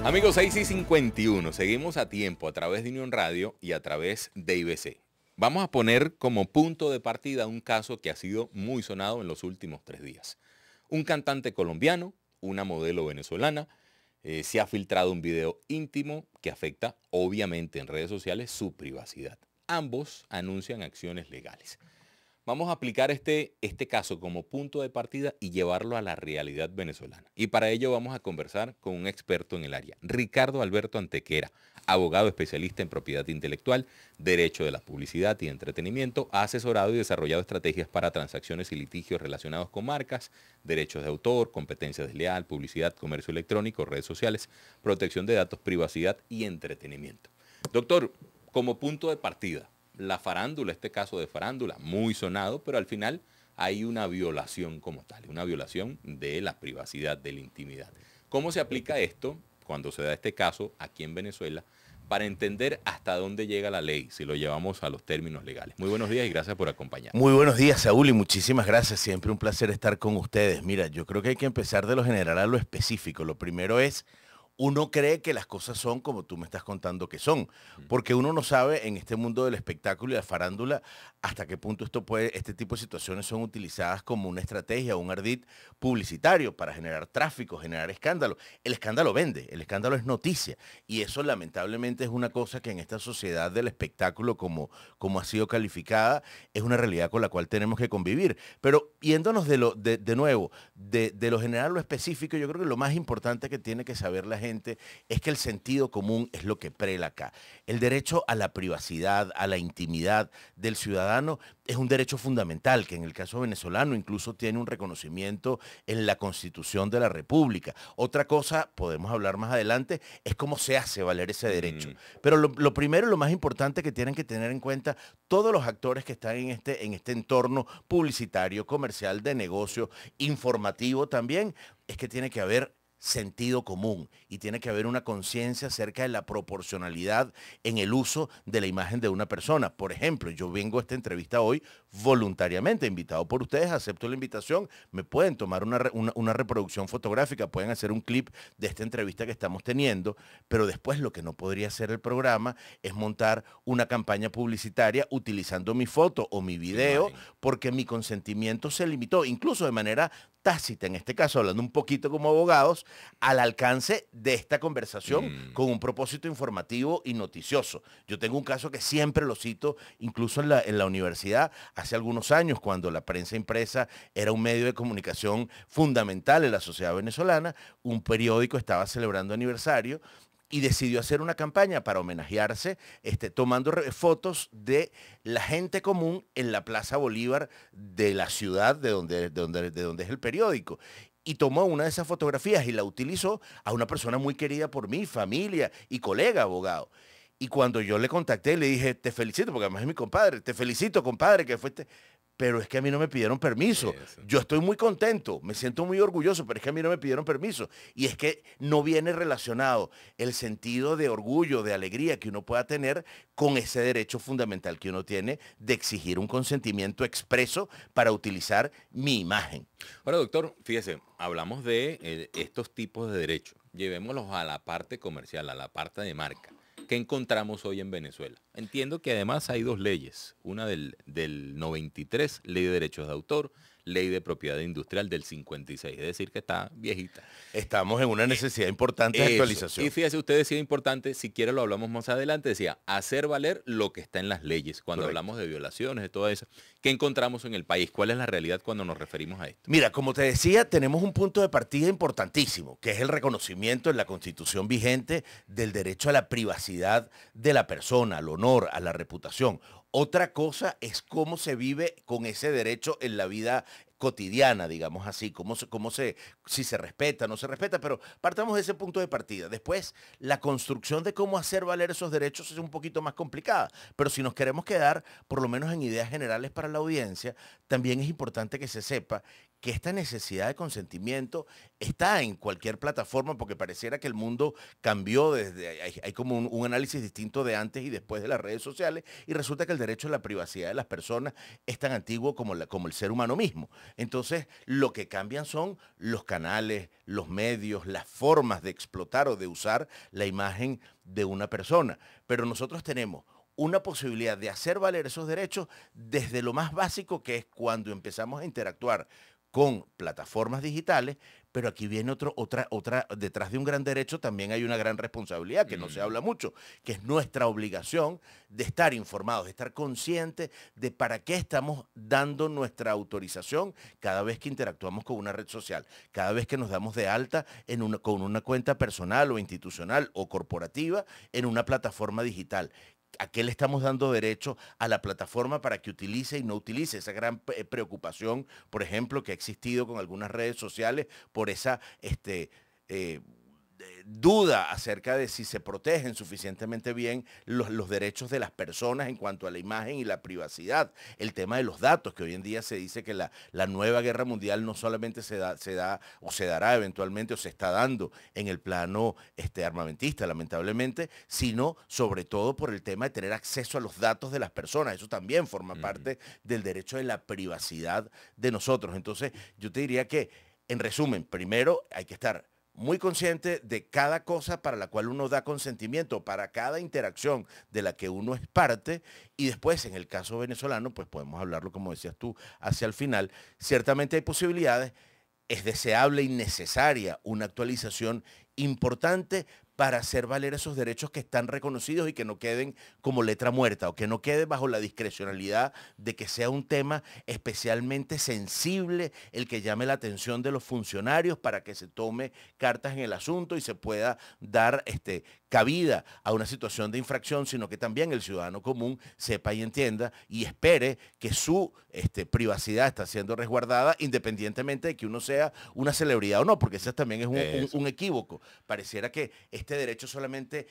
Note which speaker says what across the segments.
Speaker 1: Amigos, 6:51, seguimos a tiempo a través de Unión Radio y a través de IBC. Vamos a poner como punto de partida un caso que ha sido muy sonado en los últimos 3 días. Un cantante colombiano, una modelo venezolana, se ha filtrado un video íntimo que afecta obviamente en redes sociales su privacidad. Ambos anuncian acciones legales. Vamos a aplicar este caso como punto de partida y llevarlo a la realidad venezolana. Y para ello vamos a conversar con un experto en el área, Ricardo Alberto Antequera, abogado especialista en propiedad intelectual, derecho de la publicidad y entretenimiento, ha asesorado y desarrollado estrategias para transacciones y litigios relacionados con marcas, derechos de autor, competencia desleal, publicidad, comercio electrónico, redes sociales, protección de datos, privacidad y entretenimiento. Doctor, como punto de partida, la farándula, este caso de farándula, muy sonado, pero al final hay una violación como tal, una violación de la privacidad, de la intimidad. ¿Cómo se aplica esto cuando se da este caso aquí en Venezuela para entender hasta dónde llega la ley, si lo llevamos a los términos legales? Muy buenos días y gracias por acompañarnos.
Speaker 2: Muy buenos días, Saúl, y muchísimas gracias. Siempre un placer estar con ustedes. Mira, yo creo que hay que empezar de lo general a lo específico. Lo primero es, uno cree que las cosas son como tú me estás contando que son, porque uno no sabe en este mundo del espectáculo y la farándula hasta qué punto este tipo de situaciones son utilizadas como una estrategia, un ardid publicitario para generar tráfico, generar escándalo. El escándalo vende, el escándalo es noticia, y eso lamentablemente es una cosa que en esta sociedad del espectáculo, como ha sido calificada, es una realidad con la cual tenemos que convivir. Pero yéndonos de nuevo, de lo general a lo específico, yo creo que lo más importante que tiene que saber la gente es que el sentido común es lo que prela acá. El derecho a la privacidad, a la intimidad del ciudadano es un derecho fundamental que en el caso venezolano incluso tiene un reconocimiento en la Constitución de la República. Otra cosa, podemos hablar más adelante, es cómo se hace valer ese derecho. Pero lo primero y lo más importante que tienen que tener en cuenta todos los actores que están en este entorno publicitario, comercial, de negocio, informativo también, es que tiene que haber sentido común y tiene que haber una conciencia acerca de la proporcionalidad en el uso de la imagen de una persona. Por ejemplo, yo vengo a esta entrevista hoy voluntariamente, invitado por ustedes, acepto la invitación, me pueden tomar una reproducción fotográfica, pueden hacer un clip de esta entrevista que estamos teniendo, pero después lo que no podría hacer el programa es montar una campaña publicitaria utilizando mi foto o mi video, porque mi consentimiento se limitó, incluso de manera tácita, en este caso hablando un poquito como abogados, al alcance de esta conversación con un propósito informativo y noticioso. Yo tengo un caso que siempre lo cito, incluso en la universidad, hace algunos años, cuando la prensa impresa era un medio de comunicación fundamental en la sociedad venezolana, un periódico estaba celebrando aniversario y decidió hacer una campaña para homenajearse, tomando fotos de la gente común en la Plaza Bolívar de la ciudad de donde es el periódico. Y tomó una de esas fotografías y la utilizó a una persona muy querida por mí, familia y colega abogado. Y cuando yo le contacté, le dije, te felicito, porque además es mi compadre, te felicito, compadre, que fuiste... Pero es que a mí no me pidieron permiso. Yo estoy muy contento, me siento muy orgulloso, pero es que a mí no me pidieron permiso. Y es que no viene relacionado el sentido de orgullo, de alegría que uno pueda tener con ese derecho fundamental que uno tiene de exigir un consentimiento expreso para utilizar mi imagen.
Speaker 1: Ahora, doctor, fíjese, hablamos de estos tipos de derechos. Llevémoslos a la parte comercial, a la parte de marca. ¿Qué encontramos hoy en Venezuela? Entiendo que además hay dos leyes, una del 93, Ley de Derechos de Autor, Ley de Propiedad Industrial del 56, es decir, que está viejita.
Speaker 2: Estamos en una necesidad importante de actualización.
Speaker 1: Y fíjese, usted decía importante, si quiere lo hablamos más adelante, decía, hacer valer lo que está en las leyes, cuando hablamos de violaciones, de todo eso. ¿Qué encontramos en el país? ¿Cuál es la realidad cuando nos referimos a esto?
Speaker 2: Mira, como te decía, tenemos un punto de partida importantísimo, que es el reconocimiento en la Constitución vigente del derecho a la privacidad de la persona, al honor, a la reputación. Otra cosa es cómo se vive con ese derecho en la vida cotidiana, digamos así, si se respeta, no se respeta, pero partamos de ese punto de partida. Después, la construcción de cómo hacer valer esos derechos es un poquito más complicada, pero si nos queremos quedar, por lo menos en ideas generales para la audiencia, también es importante que se sepa que esta necesidad de consentimiento está en cualquier plataforma, porque pareciera que el mundo cambió hay como un análisis distinto de antes y después de las redes sociales, y resulta que el derecho a la privacidad de las personas es tan antiguo como el ser humano mismo. Entonces, lo que cambian son los canales, los medios, las formas de explotar o de usar la imagen de una persona. Pero nosotros tenemos una posibilidad de hacer valer esos derechos desde lo más básico, que es cuando empezamos a interactuar con plataformas digitales, pero aquí viene detrás de un gran derecho también hay una gran responsabilidad, que no se habla mucho, que es nuestra obligación de estar informados, de estar conscientes de para qué estamos dando nuestra autorización cada vez que interactuamos con una red social, cada vez que nos damos de alta con una cuenta personal o institucional o corporativa en una plataforma digital. ¿A qué le estamos dando derecho a la plataforma para que utilice y no utilice? Esa gran preocupación, por ejemplo, que ha existido con algunas redes sociales por esa duda acerca de si se protegen suficientemente bien los derechos de las personas en cuanto a la imagen y la privacidad. El tema de los datos, que hoy en día se dice que la nueva guerra mundial no solamente se da o se dará eventualmente o se está dando en el plano armamentista, lamentablemente, sino sobre todo por el tema de tener acceso a los datos de las personas. Eso también forma parte del derecho de la privacidad de nosotros. Entonces, yo te diría que, en resumen, primero hay que estar muy consciente de cada cosa para la cual uno da consentimiento, para cada interacción de la que uno es parte, y después, en el caso venezolano, pues podemos hablarlo, como decías tú, hacia el final. Ciertamente hay posibilidades, es deseable y necesaria una actualización importante para hacer valer esos derechos que están reconocidos y que no queden como letra muerta o que no quede bajo la discrecionalidad de que sea un tema especialmente sensible el que llame la atención de los funcionarios para que se tome cartas en el asunto y se pueda dar cabida a una situación de infracción, sino que también el ciudadano común sepa y entienda y espere que su privacidad está siendo resguardada independientemente de que uno sea una celebridad o no, porque ese también es un equívoco. Pareciera que este derecho solamente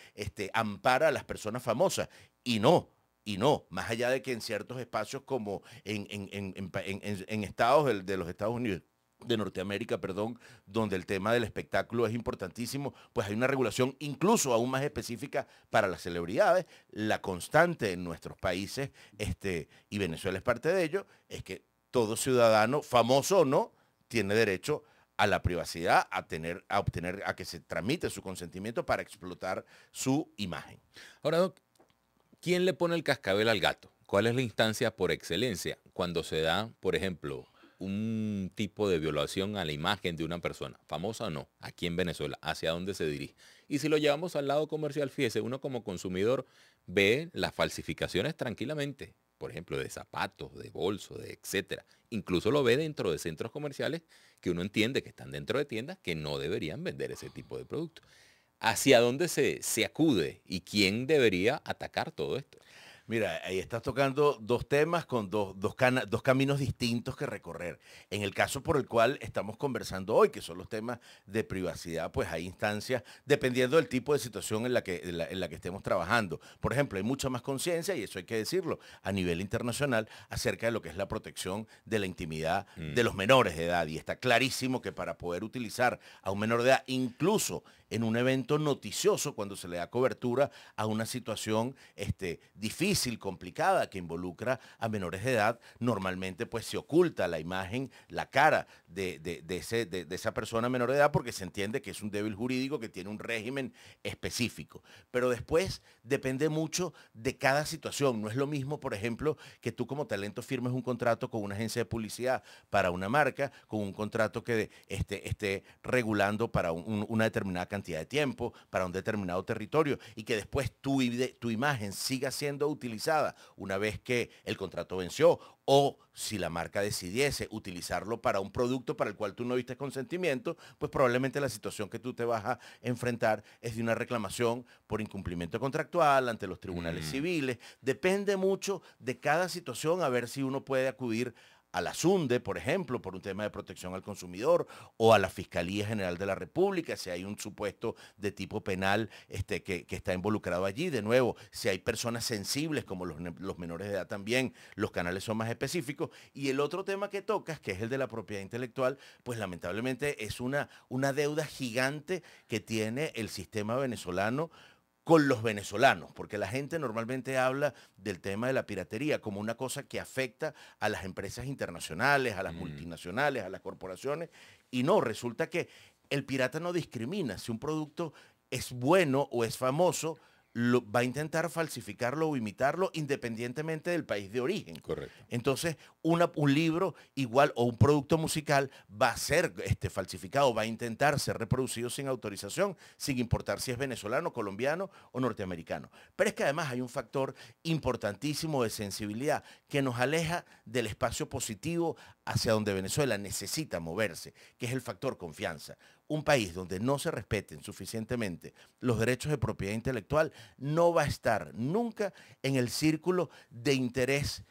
Speaker 2: ampara a las personas famosas y no. Y no, más allá de que en ciertos espacios como en estados de los Estados Unidos, de Norteamérica, perdón, donde el tema del espectáculo es importantísimo, pues hay una regulación incluso aún más específica para las celebridades. La constante en nuestros países, y Venezuela es parte de ello, es que todo ciudadano, famoso o no, tiene derecho a la privacidad, a que se tramite su consentimiento para explotar su imagen.
Speaker 1: Ahora, Doc, ¿quién le pone el cascabel al gato? ¿Cuál es la instancia por excelencia cuando se da, por ejemplo, un tipo de violación a la imagen de una persona, famosa o no, aquí en Venezuela, hacia dónde se dirige? Y si lo llevamos al lado comercial, fíjese, uno como consumidor ve las falsificaciones tranquilamente, por ejemplo, de zapatos, de bolsos, de etcétera. Incluso lo ve dentro de centros comerciales que uno entiende que están dentro de tiendas que no deberían vender ese tipo de productos. ¿Hacia dónde se acude y quién debería atacar todo esto?
Speaker 2: Mira, ahí estás tocando dos temas con dos caminos distintos que recorrer. En el caso por el cual estamos conversando hoy, que son los temas de privacidad, pues hay instancias, dependiendo del tipo de situación en la que estemos trabajando. Por ejemplo, hay mucha más conciencia, y eso hay que decirlo, a nivel internacional, acerca de lo que es la protección de la intimidad de los menores de edad. Y está clarísimo que para poder utilizar a un menor de edad, incluso en un evento noticioso, cuando se le da cobertura a una situación difícil, complicada, que involucra a menores de edad, normalmente pues se oculta la imagen, la cara de esa persona menor de edad, porque se entiende que es un débil jurídico que tiene un régimen específico. Pero después depende mucho de cada situación. No es lo mismo, por ejemplo, que tú como talento firmes un contrato con una agencia de publicidad para una marca, con un contrato que esté regulando para una determinada cantidad de tiempo, para un determinado territorio, y que después tu imagen siga siendo utilizada una vez que el contrato venció, o si la marca decidiese utilizarlo para un producto para el cual tú no diste consentimiento, pues probablemente la situación que tú te vas a enfrentar es de una reclamación por incumplimiento contractual ante los tribunales civiles. Depende mucho de cada situación, a ver si uno puede acudir a la SUNDE, por ejemplo, por un tema de protección al consumidor, o a la Fiscalía General de la República, si hay un supuesto de tipo penal que está involucrado allí. De nuevo, si hay personas sensibles como los menores de edad también, los canales son más específicos. Y el otro tema que tocas, que es el de la propiedad intelectual, pues lamentablemente es una deuda gigante que tiene el sistema venezolano con los venezolanos, porque la gente normalmente habla del tema de la piratería como una cosa que afecta a las empresas internacionales, a las multinacionales, a las corporaciones, y no, resulta que el pirata no discrimina. Si un producto es bueno o es famoso, va a intentar falsificarlo o imitarlo independientemente del país de origen.
Speaker 1: Correcto.
Speaker 2: Entonces, un libro igual o un producto musical va a ser falsificado, va a intentar ser reproducido sin autorización, sin importar si es venezolano, colombiano o norteamericano. Pero es que además hay un factor importantísimo de sensibilidad que nos aleja del espacio positivo hacia donde Venezuela necesita moverse, que es el factor confianza. Un país donde no se respeten suficientemente los derechos de propiedad intelectual no va a estar nunca en el círculo de interés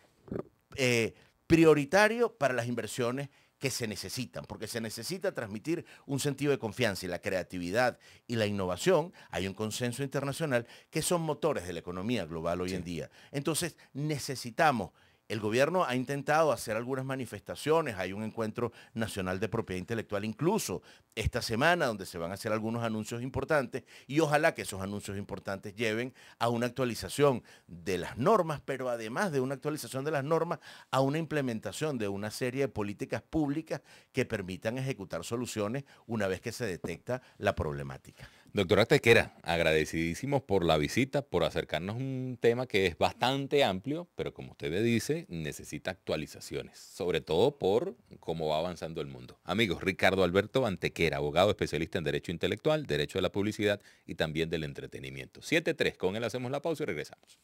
Speaker 2: prioritario para las inversiones que se necesitan, porque se necesita transmitir un sentido de confianza y la creatividad y la innovación, hay un consenso internacional que son motores de la economía global hoy en día. Entonces necesitamos. El gobierno ha intentado hacer algunas manifestaciones, hay un encuentro nacional de propiedad intelectual incluso esta semana donde se van a hacer algunos anuncios importantes y ojalá que esos anuncios importantes lleven a una actualización de las normas, pero además de una actualización de las normas, a una implementación de una serie de políticas públicas que permitan ejecutar soluciones una vez que se detecta la problemática.
Speaker 1: Doctora Tequera, agradecidísimos por la visita, por acercarnos a un tema que es bastante amplio, pero como usted me dice, necesita actualizaciones, sobre todo por cómo va avanzando el mundo. Amigos, Ricardo Alberto Antequera, abogado especialista en Derecho Intelectual, Derecho de la Publicidad y también del Entretenimiento. 7:03, con él hacemos la pausa y regresamos.